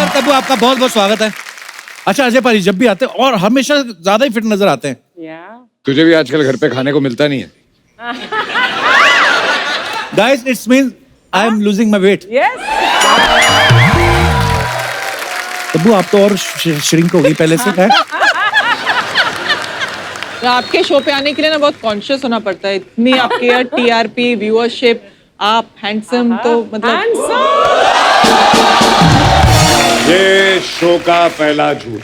और तब्बू आपका बहुत बहुत स्वागत है। अच्छा अजय पाजी जब भी आते हैं और हमेशा ज्यादा ही फिट नजर आते हैं। तुझे भी आजकल घर पे खाने को मिलता नहीं है। Guys it's mean I am losing my weight. Tabu आप तो और श्रिंक हो गई पहले से है। आपके शो पे आने के लिए ना बहुत कॉन्शियस होना पड़ता है। इतनी आपके टीआरपी व्यूअरशिप, आप हैंडसम तो मतलब ये शो का पहला झूठ।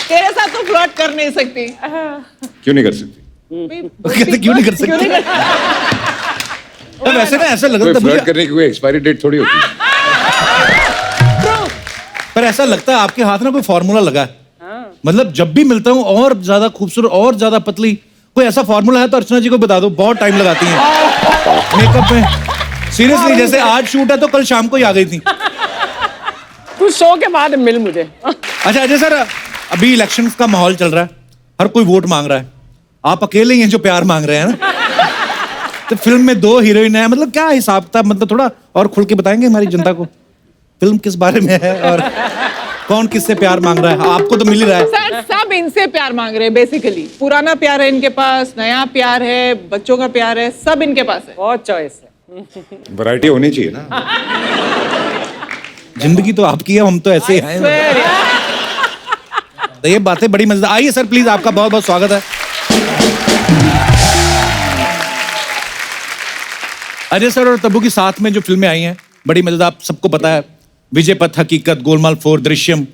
तेरे साथ तो फ्लर्ट कर नहीं सकती। क्यों नहीं कर सकती? क्यों नहीं कर सकते? तो वैसे ना ऐसा लग रहा था फ्लर्ट करने की कोई एक्सपायरी डेट थोड़ी होती है। पर ऐसा लगता है आपके हाथ में कोई फार्मूला लगा है। मतलब जब भी मिलता हूँ और ज्यादा खूबसूरत और ज्यादा पतली कोई ऐसा फार्मूला है तो अर्चना जी को बता दो, बहुत टाइम लगाती हैं मेकअप में। सीरियसली जैसे आज शूट है तो कल शाम को ही आ गई थी। तू शो के बाद मिल मुझे। अच्छा अजय सर अभी इलेक्शंस का माहौल चल रहा है, हर कोई वोट मांग रहा है, आप अकेले ही हैं जो प्यार मांग रहे हैं ना। तो फिल्म में 2 हीरोइन है, मतलब क्या हिसाब था, मतलब थोड़ा और खुल के बताएंगे हमारी जनता को फिल्म किस बारे में है और कौन किससे प्यार मांग रहा है? आपको तो मिल ही रहा है। सर सब इनसे प्यार मांग रहे हैं बेसिकली। पुराना प्यार है इनके पास, नया प्यार है, बच्चों का प्यार है, सब इनके पास है। बहुत चॉइस है। वैरायटी होनी चाहिए ना। जिंदगी तो आपकी है, हम तो ऐसे ही हैं। तो ये बातें बड़ी मजेदार। आइए सर प्लीज, आपका बहुत बहुत स्वागत है। अजय सर और तब्बू की साथ में जो फिल्में आई हैं बड़ी मजेदार, सबको पता है विजय पथ, हकीकत, गोलमाल 4, दृश्यम,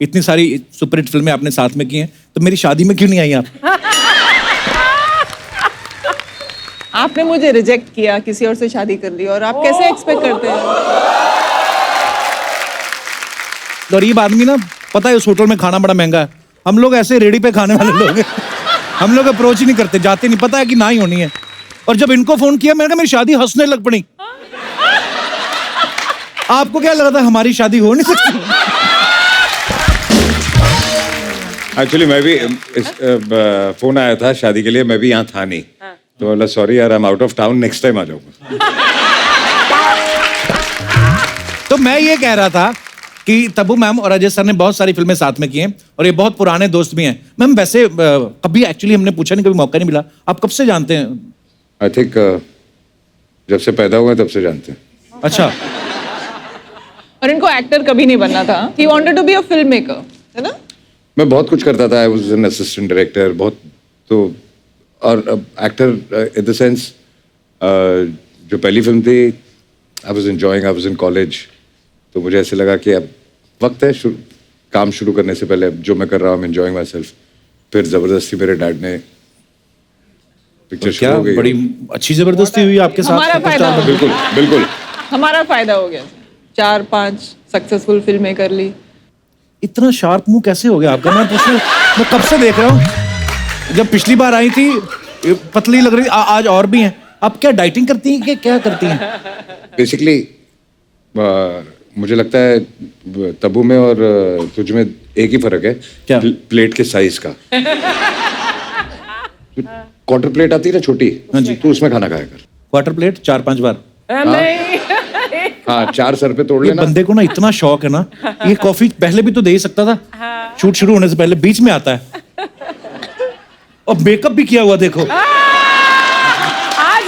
इतनी सारी सुपरहिट फिल्में आपने साथ में की हैं। तो मेरी शादी में क्यों नहीं आई आप? आपने मुझे रिजेक्ट किया, किसी और से शादी कर ली, और आप कैसे एक्सपेक्ट करते हैं? गरीब आदमी ना, पता है उस होटल में खाना बड़ा महंगा है, हम लोग ऐसे रेडी पे खाने वाले लोग हैं। हम लोग अप्रोच ही नहीं करते, जाते नहीं, पता है कि ना ही होनी है। और जब इनको फोन किया मैंने कहा मेरी शादी, हंसने लग पड़ी। आपको क्या लगा था हमारी शादी हो नहीं सकती? एक्चुअली मैं भी फोन आया था शादी के लिए, मैं भी यहाँ था नहीं, तो बोला सॉरी यार I am out of town, next time आ जाऊंगा। तो मैं ये कह रहा था कि तब्बू मैम और अजय सर ने बहुत सारी फिल्में साथ में की हैं और ये बहुत पुराने दोस्त भी हैं। मैम वैसे कभी एक्चुअली हमने पूछा नहीं, कभी मौका नहीं मिला, आप कब से जानते हैं? आई थिंक जब से पैदा हुआ तब से जानते हैं। अच्छा। और इनको एक्टर कभी नहीं बनना था। He wanted to be a filmmaker, है ना? मैं बहुत कुछ करता था, I was an assistant director, बहुत तो, और एक्टर इन द सेंस जो पहली फिल्म थी I was enjoying, I was in college, तो मुझे ऐसे लगा कि अब वक्त है काम शुरू करने से पहले, जो मैं कर रहा हूँ, I am enjoying my self. फिर जबरदस्ती मेरे डैड ने पिक्चर शुरू हो गई। बड़ी अच्छी जबरदस्ती हुई आपके साथ? हमारा फायदा हो गया। बिल्कुल बिल्कुल हमारा फायदा हो गया। 4-5 सक्सेसफुल फिल्में कर ली। इतना शार्प मुंह कैसे हो गया आपका? मैं कब से देख रहा हूँ, जब पिछली बार आई थी पतली लग रही, आज और भी हैं। आप क्या डाइटिंग करती हैं कि क्या करती हैं? बेसिकली मुझे लगता है तब्बू में और तुझ में एक ही फर्क है, क्या? प्लेट के साइज का। क्वार्टर प्लेट आती है ना छोटी, हाँ जी, तू उसमें खाना खाया कर। क्वार्टर प्लेट 4-5 बार? नहीं। हाँ 4 सर पे तोड़ ये लेना। बंदे को ना इतना शौक है ना, ये कॉफी पहले भी तो दे ही सकता था, शूट शुरू होने से पहले, बीच में आता है। और मेकअप भी किया हुआ देखो। आज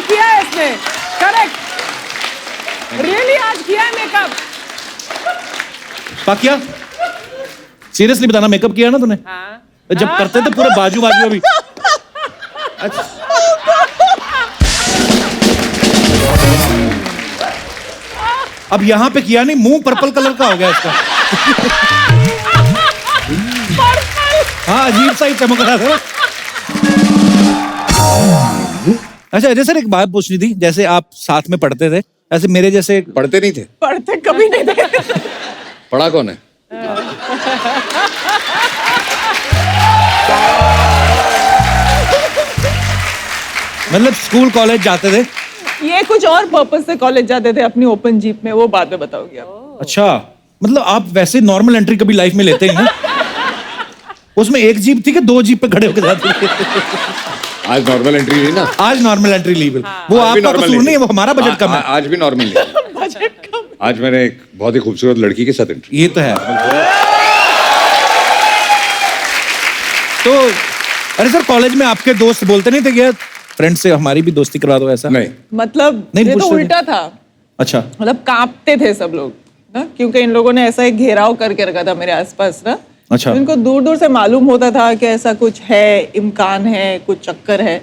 किया है इसने, करेक्ट, रियली आज किया है मेकअप। पाकिया सीरियसली बताना, मेकअप किया ना तूने? जब करते थे पूरे बाजू बाजू अभी। अच्छा। अब यहाँ पे किया नहीं, मुंह पर्पल कलर का हो गया इसका। हाँ अजीब सा ही चमक रहा था। अच्छा अजय सर एक बात पूछनी थी, जैसे आप साथ में पढ़ते थे, ऐसे मेरे जैसे पढ़ते नहीं थे? पढ़ते कभी नहीं थे। पढ़ा कौन है? मतलब स्कूल कॉलेज जाते थे? ये कुछ और पर्पस से कॉलेज जाते थे अपनी ओपन जीप में, वो बाद में बताओगे आप। अच्छा मतलब आप वैसे नॉर्मल एंट्री कभी लाइफ में लेते हैं? उसमें एक जीप थी कि 2 जीप पे खड़े होकर जाते थे? आज नॉर्मल एंट्री नहीं ना, आज नॉर्मल एंट्री ली। वो आपका कसूर नहीं है, वो हमारा बजट कम है। आज भी नॉर्मल नहीं। आज मैंने एक बहुत ही खूबसूरत लड़की के साथ इंटरव्यू। ये तो है। तो अरे सर, कॉलेज में आपके दोस्त बोलते नहीं थे कि यार फ्रेंड से हमारी भी दोस्ती करवा दो, ऐसा? नहीं, मतलब नहीं, ये तो पूछते थे। उल्टा था। अच्छा। मतलब कांपते थे सब लोग ना, क्योंकि इन लोगों ने ऐसा एक घेराव करके रखा था मेरे आसपास ना। अच्छा। तो इनको दूर दूर से मालूम होता था कि ऐसा कुछ है, इम्कान है, कुछ चक्कर है,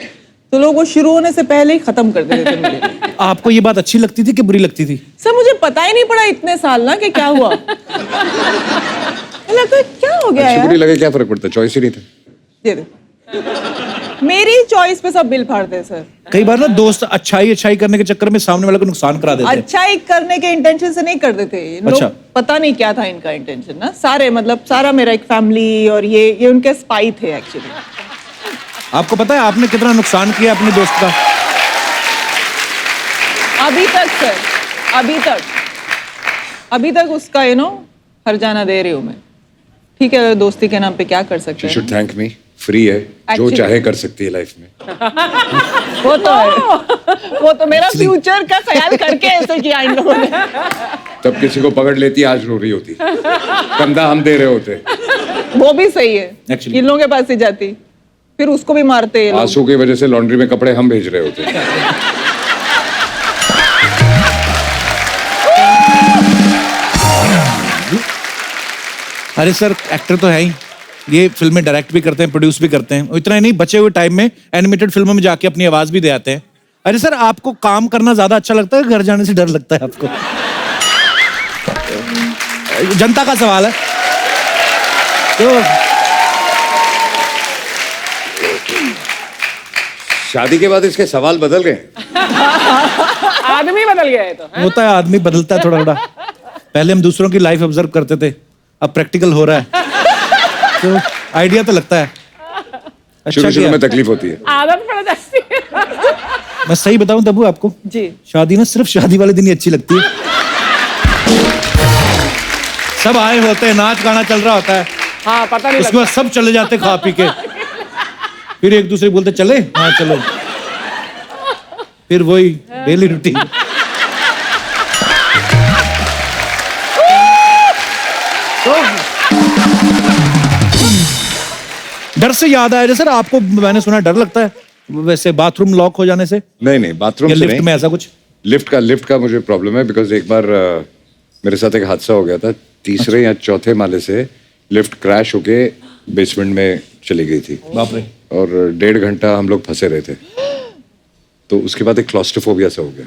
तो लोग वो शुरू होने से पहले ही खत्म कर देते थे मेरे लिए। आपको ये बात अच्छी लगती थी कि बुरी लगती थी? सर मुझे पता ही नहीं पड़ा इतने साल ना कि क्या हुआ। लगता क्या हो गया अच्छी यार। बुरी लगे क्या फर्क पड़ता है, चॉइस ही नहीं था। दे दे। मेरी चॉइस पे सब बिल फाड़ते हैं सर। कई बार ना दोस्त अच्छाई करने के चक्कर में सामने वाले को नुकसान करा देते हैं। अच्छाई करने के इंटेंशन से नहीं करते थे ये लोग। अच्छा। पता नहीं क्या था इनका इंटेंशन ना। सारे मतलब सारा मेरा एक फैमिली और ये उनके स्पाई थे एक्चुअली। आपको पता है आपने कितना नुकसान किया अपने दोस्त का? अभी तक सर, अभी तक उसका हर जाना दे रही हूँ मैं। ठीक है, दोस्ती के नाम पे क्या कर सकते You हैं। should thank me, फ्री है, जो Actually. चाहे कर सकती है लाइफ में। वो तो है। वो तो मेरा फ्यूचर का ख्याल करके ऐसे किया इन लोगों ने। तब किसी को पकड़ लेती, आज रो रही होती, कंधा हम दे रहे होते, वो भी सही है। Actually. इन लोगों के पास ही जाती, फिर उसको भी मारते ये लोग। आंसू की वजह से लॉन्ड्री में कपड़े हम भेज रहे होते। अरे सर, एक्टर तो है ही, ये फिल्में डायरेक्ट भी करते हैं, प्रोड्यूस भी करते हैं। इतना ही नहीं, बचे हुए टाइम में एनिमेटेड फिल्मों में जाके अपनी आवाज भी दे आते हैं। अरे सर, आपको काम करना ज्यादा अच्छा लगता है, घर जाने से डर लगता है आपको? जनता का सवाल है। तो शादी के बाद इसके सवाल बदल गए। आदमी बदल गया है तो। होता है, आदमी बदलता है थोड़ा थोड़ा। पहले हम दूसरों की लाइफ ऑब्जर्व करते थे, अब प्रैक्टिकल हो रहा है, तो आइडिया तो लगता है। अच्छा शुरू किया। में तकलीफ होती है। आदत पड़ जाती है। मैं सही बताऊं तब्बू आपको, जी। शादी ना सिर्फ शादी वाले दिन ही अच्छी लगती है। सब आए होते हैं, नाच गाना चल रहा होता है, हाँ, पता नहीं उसके बाद सब चले जाते खा पी के, फिर एक दूसरे को बोलते चले, हाँ चलो, फिर वही डेली रूटीन। डर से याद आया सर, आपको मैंने सुना डर लगता है वैसे बाथरूम लॉक हो जाने से, नहीं, बाथरूम या से लिफ्ट नहीं। में ऐसा कुछ? लिफ्ट का मुझे प्रॉब्लम है, बिकॉज एक बार मेरे साथ एक हादसा हो गया था। तीसरे या चौथे माले से लिफ्ट क्रैश होके बेसमेंट में चली गई थी। बाप रे। और 1.5 घंटा हम लोग फंसे रहे थे। तो उसके बाद एक क्लॉस्ट्रोफोबिया सा हो गया।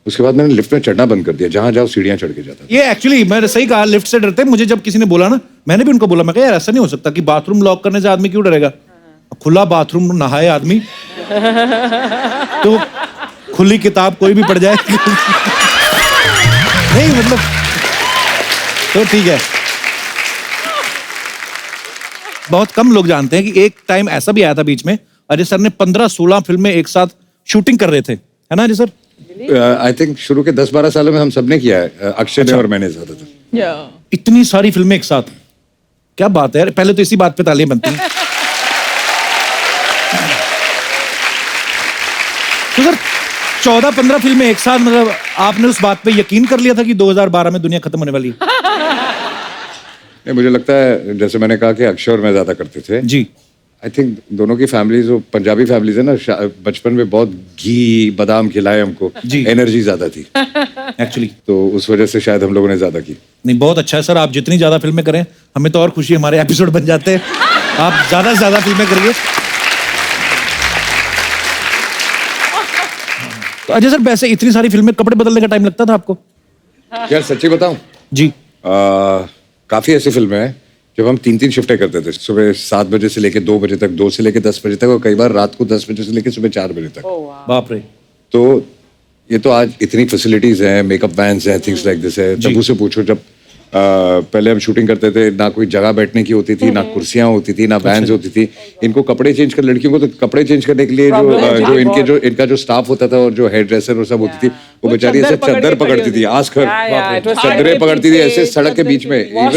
उसके बाद मैंने लिफ्ट में चढ़ना बंद कर दिया, जहां जाओ सीढ़ियां चढ़ के जाता था। ये एक्चुअली मैंने सही कहा, लिफ्ट से डरते हैं। मुझे जब किसी ने बोला ना, मैंने भी उनको बोला, मैं कहा यार ऐसा नहीं हो सकता कि बाथरूम लॉक करने से आदमी क्यों डरेगा? खुला बाथरूम नहाए आदमी तो खुली किताब कोई भी पढ़ जाए। नहीं मतलब, तो ठीक है। बहुत कम लोग जानते हैं कि एक टाइम ऐसा भी आया था बीच में, अजय सर ने 15-16 फिल्में एक साथ शूटिंग कर रहे थे, है ना अजय सर? आई थिंक शुरू के 10-12 सालों में हम सबने किया है, अक्षय ने और मैंने ज्यादातर। या इतनी सारी फिल्में एक साथ, क्या बात है यार। पहले तो इसी बात पे तालियां बनती हैं। तो सर 14-15 फिल्में एक साथ, मतलब आपने उस बात पे यकीन कर लिया था कि 2012 में दुनिया खत्म होने वाली है? नहीं, मुझे लगता है जैसे मैंने कहा कि अक्षय और मैं ज्यादा करते थे जी। आई थिंक दोनों की फैमिलीज, जो पंजाबी फैमिलीज है ना, बचपन में बहुत घी बादाम खिलाए हमको, जी। एनर्जी ज्यादा थी, एक्चुअली तो उस वजह से शायद हम लोगों ने ज्यादा की। नहीं, बहुत अच्छा है सर, आप जितनी ज्यादा फिल्में करें हमें तो और खुशी, हमारे एपिसोड बन जाते हैं। आप ज्यादा से ज्यादा फिल्में करिए। तो अजय सर, वैसे इतनी सारी फिल्में, कपड़े बदलने का टाइम लगता था आपको? यार सच्ची बताऊं, जी। काफी ऐसी फिल्में हैं जब हम 3-3 शिफ्टें करते थे, सुबह 7 बजे से लेके 2 बजे तक, 2 से लेके 10 बजे तक, और कई बार रात को 10 बजे से लेके सुबह 4 बजे तक। बाप रे। तो ये तो आज इतनी फैसिलिटीज हैं, मेकअप वैन्स हैं, थिंग्स लाइक दिस है। तब्बू से पूछो, जब पहले हम शूटिंग करते थे, ना कोई जगह बैठने की होती थी, ना कुर्सियां होती थी, ना वैन्स होती थी। इनको कपड़े चेंज कर, लड़कियों को तो कपड़े चेंज करने के लिए जो इनका जो स्टाफ होता था और जो हेयर ड्रेसर और सब होती थी, वो बेचारी ऐसे चद्दर पकड़ती थी, आज कर चद्दरें पकड़ती थी ऐसे सड़क के बीच में। इवन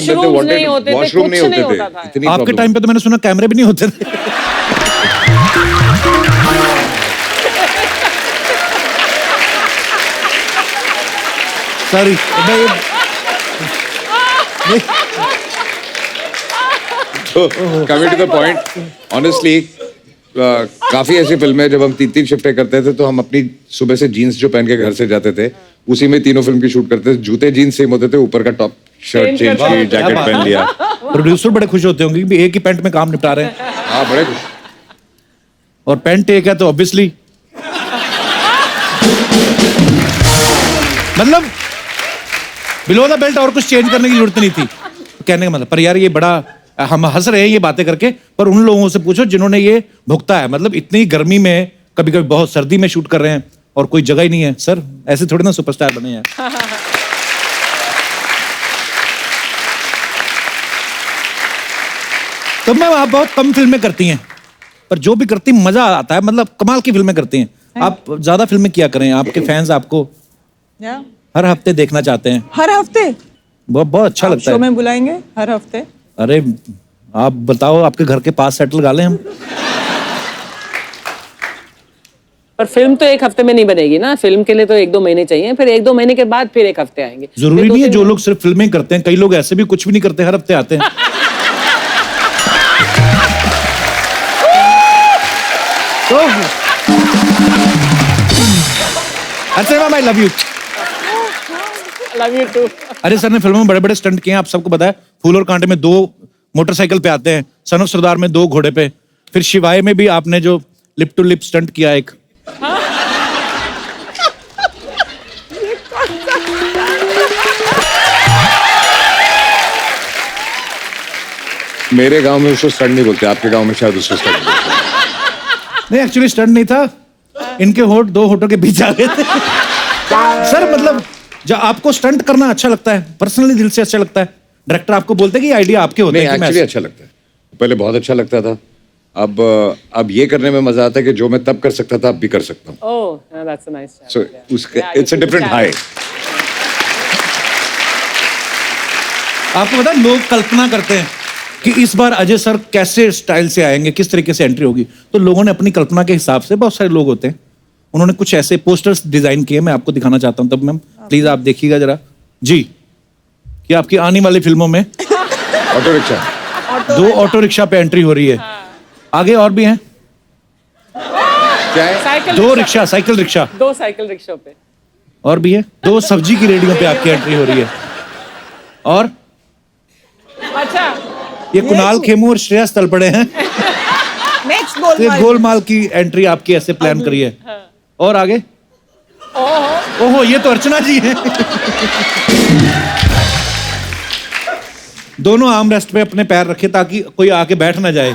वॉशरूम नहीं होते थे। इतनी आपके टाइम पे तो मैंने सुना कैमरे भी नहीं होते थे। सॉरी तो coming to the point, honestly काफी ऐसी फिल्में जब हम 3-3 शिफ्टें करते थे तो हम अपनी सुबह से जीन्स जो पहन के घर से जाते थे उसी में तीनों फिल्म की शूट करते थे। जूते जीन्स सेम होते थे, ऊपर का टॉप शर्ट चेंज की, जैकेट पहन लिया। प्रोड्यूसर बड़े खुश होते होंगे कि एक ही पैंट में काम निपटा रहे हैं, हाँ बड़े खुश। और पैंट एक है तो ऑब्वियसली मतलब बिलो द बेल्ट और कुछ चेंज करने की जरूरत नहीं थी कहने का मतलब। पर यार ये बड़ा, हम हंस रहे हैं ये बातें करके, पर उन लोगों से पूछो जिन्होंने ये भुगता है। मतलब इतनी गर्मी में, कभी कभी बहुत सर्दी में शूट कर रहे हैं और कोई जगह ही नहीं है। सर ऐसे थोड़ी ना सुपरस्टार बने हैं। तो मैम आप बहुत कम फिल्में करती हैं, पर जो भी करती मजा आता है, मतलब कमाल की फिल्में करती हैं। आप ज्यादा फिल्में किया करें, आपके फैंस आपको या हर हफ्ते देखना चाहते हैं। हर हफ्ते बहुत अच्छा लगता शो है। में बुलाएंगे हर हफ्ते? अरे आप बताओ, आपके घर के पास सेटल गा लें हम। पर फिल्म तो एक हफ्ते में नहीं बनेगी ना, फिल्म के लिए तो 1-2 महीने चाहिए, फिर 1-2 महीने के बाद फिर 1 हफ्ते आएंगे। जरूरी नहीं है जो लोग सिर्फ फिल्में करते हैं, कई लोग ऐसे भी कुछ भी नहीं करते, हर हफ्ते आते हैं। तो अच्छा ma'am, I love you. Love you too. अरे सर ने फिल्मों में बड़े बड़े स्टंट किए हैं, आप सबको पता है। फूल और कांटे में 2 मोटरसाइकिल पे आते हैं, सन ऑफ सरदार में 2 घोड़े पे, फिर शिवाय में भी आपने जो लिप टू लिप स्टंट किया एक। मेरे गांव में उसको स्टंट नहीं बोलते, आपके गांव में शायद उसको स्टंट बोलते। नहीं एक्चुअली स्टंट नहीं था, इनके होठ 2 होठों के बीच आ गए थे। सर मतलब जब आपको स्टंट करना अच्छा लगता है, पर्सनली दिल से अच्छा लगता है, डायरेक्टर आपको बोलते हैं कि आइडिया आपके होते नहीं, हैं कि मैं एक्चुअली अच्छा लगता है। पहले बहुत अच्छा लगता था, अब ये करने में मजा आता है कि जो मैं तब कर सकता था अब भी कर सकता हूँ। ओह, दैट्स अ नाइस सो उसका इट्स अ डिफरेंट हाई। आपको पता है लोग कल्पना करते हैं कि इस बार अजय सर कैसे स्टाइल से आएंगे, किस तरीके से एंट्री होगी, तो लोगों ने अपनी कल्पना के हिसाब से, बहुत सारे लोग होते हैं, उन्होंने कुछ ऐसे पोस्टर्स डिजाइन किए, मैं आपको दिखाना चाहता हूं। तब मैम प्लीज आप देखिएगा जरा जी, कि आपकी आने वाली फिल्मों में ऑटो रिक्शा 2 ऑटो रिक्शा पे एंट्री हो रही है। आगे और भी हैं क्या है? Cycle 2 rickshaw, cycle rickshaw 2 cycle rickshaw पे। और भी है 2 सब्जी की रेडियो पे आपकी एंट्री हो रही है। और अच्छा, ये कुणाल खेमू और श्रेयस तलपड़े हैं। नेक्स्ट तो ये गोलमाल की एंट्री आपकी ऐसे प्लान करी है। और आगे ओहो, ये तो अर्चना जी हैं। दोनों आर्म रेस्ट पे अपने पैर रखे ताकि कोई आके बैठ ना जाए।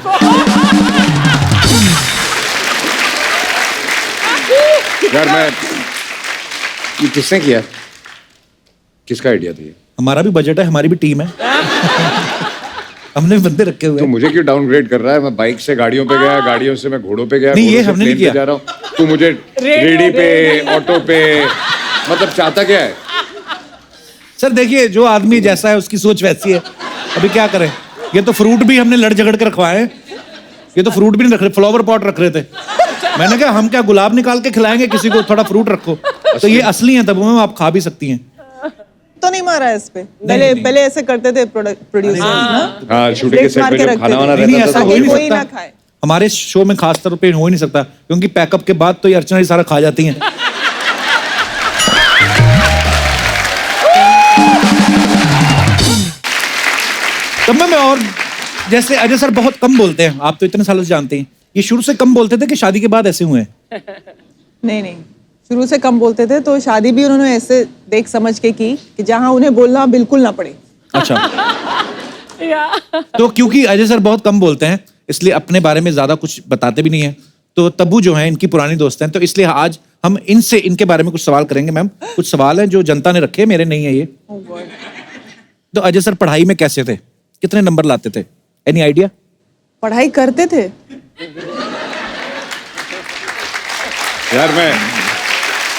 यार मैं ये किसने किया, किसका आइडिया था ये? हमारा भी बजट है, हमारी भी टीम है, हमने बंदे रखे हुए तो हैं। मुझे क्यों डाउनग्रेड कर रहा है? मैं बाइक से गाड़ियों पे गया, गाड़ियों से मैं घोड़ों पे गया, नहीं, ये घोड़ों से हमने नहीं प्लेन पे किया। जा रहा हूँ, तू मुझे रेडी पे, ऑटो पे, मतलब चाहता क्या है? सर देखिए, जो आदमी जैसा है उसकी सोच वैसी है, अभी क्या करें। ये तो फ्रूट भी हमने लड़ झगड़ के रखवाए हैं, ये तो फ्रूट भी नहीं रख रहे, फ्लावर पॉट रख रहे थे। मैंने कहा हम क्या गुलाब निकाल के खिलाएंगे किसी को, थोड़ा फ्रूट रखो। तो ये असली है, तब में आप खा भी सकती हैं। तो नहीं मारा है इस पे? पहले ऐसे करते थे प्रोड्यूसर ना, हाँ, शूटिंग के Plates सेट मार पे के जब रखते खाना वाना थे। नहीं, रहता ऐसा था हो ही ताकि नहीं कोई ना सकता। खाए। हमारे शो में खास तौर पे हो ही नहीं सकता, क्योंकि पैकअप के बाद तो ये अर्चना ही सारा खा जाती हैं। तब मैं और जैसे अजय सर बहुत कम बोलते हैं, आप तो इतने सालों से जानते हैं, ये शुरू से कम बोलते थे कि शादी के बाद ऐसे हुए हैं? नहीं, शुरू से कम बोलते थे, तो शादी भी उन्होंने ऐसे देख समझ के की कि जहां उन्हें बोलना बिल्कुल ना पड़े। अच्छा। तो क्योंकि अजय सर बहुत कम बोलते हैं, इसलिए अपने बारे में ज्यादा कुछ बताते भी नहीं है। तो तब्बू जो है इनकी पुरानी दोस्त हैं, तो इसलिए आज हम इनसे इनके बारे में कुछ सवाल करेंगे। मैम कुछ सवाल हैं जो जनता ने रखे, मेरे नहीं है ये। तो अजय सर पढ़ाई में कैसे थे, कितने नंबर लाते थे, एनी आइडिया? पढ़ाई करते थे? यार मैं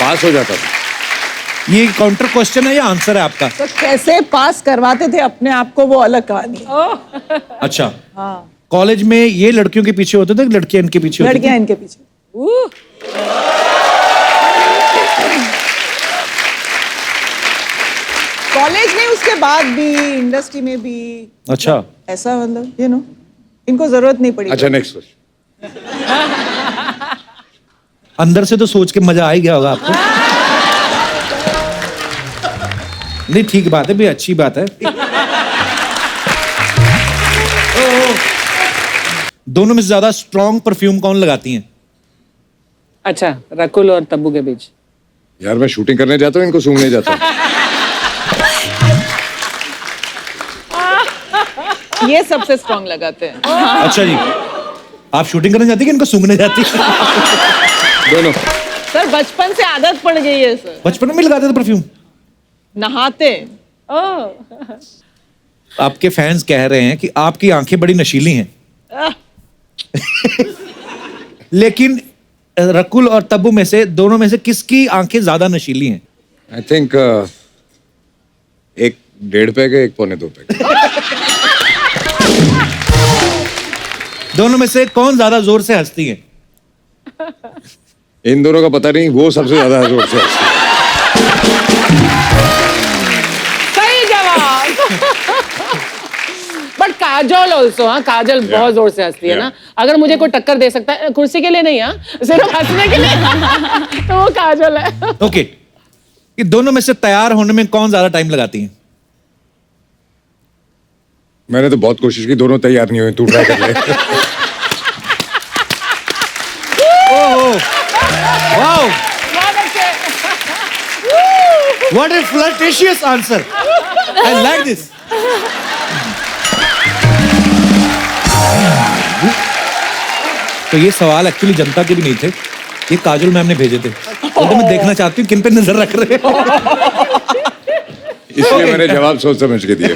पास हो जाता था। ये काउंटर क्वेश्चन है या आंसर है आपका? तो कैसे पास करवाते थे अपने आप को, वो अलग कहानी है। अच्छा, हाँ, कॉलेज में ये लड़कियों के पीछे होते थे, लड़कियां इनके पीछे होती थी? लड़कियां इनके पीछे। कॉलेज में उसके बाद भी इंडस्ट्री में भी अच्छा ऐसा मतलब यू नो इनको जरूरत नहीं पड़ी। अच्छा नेक्स्ट क्वेश्चन। अंदर से तो सोच के मजा आ ही गया होगा आपको। नहीं ठीक बात है भी, अच्छी बात है। दोनों में से ज्यादा स्ट्रॉन्ग परफ्यूम कौन लगाती हैं? अच्छा, रकुल और तब्बू के बीच। यार मैं शूटिंग करने जाता हूँ, इनको सूंघने जाता हूँ। ये सबसे स्ट्रांग लगाते हैं। अच्छा जी, आप शूटिंग करने जाती है कि इनको सूंघने जाती है? दोनों। सर बचपन से आदत पड़ गई है सर। बचपन में लगाते थे परफ्यूम? नहाते। आपके फैंस कह रहे हैं कि आपकी आंखें बड़ी नशीली हैं। लेकिन रकुल और तब्बू में से, दोनों में से किसकी आंखें ज्यादा नशीली हैं? आई थिंक एक 1.5 पैग है, एक 1.25 पैग। दोनों में से कौन ज्यादा जोर से हंसती है? इन दोनों का पता नहीं, वो सबसे ज्यादा जोर से हंसती है। सही जवाब। बट काजल ऑल्सो, हाँ काजल बहुत जोर से हंसती है ना। अगर मुझे कोई टक्कर दे सकता है, कुर्सी के लिए नहीं, हाँ सिर्फ हंसने के लिए, तो वो काजल है। ओके कि दोनों में से तैयार होने में कौन ज्यादा टाइम लगाती है? मैंने तो बहुत कोशिश की, दोनों तैयार नहीं हुए, तू ट्राई कर ले। Wow, what A flirtatious answer, I like this. तो ये सवाल एक्चुअली जनता के भी नहीं थे, ये काजल मैम ने भेजे थे। तो मैं देखना चाहती हूँ किन पे नजर रख रहे हो। इसलिए मैंने जवाब सोच समझ के दिए।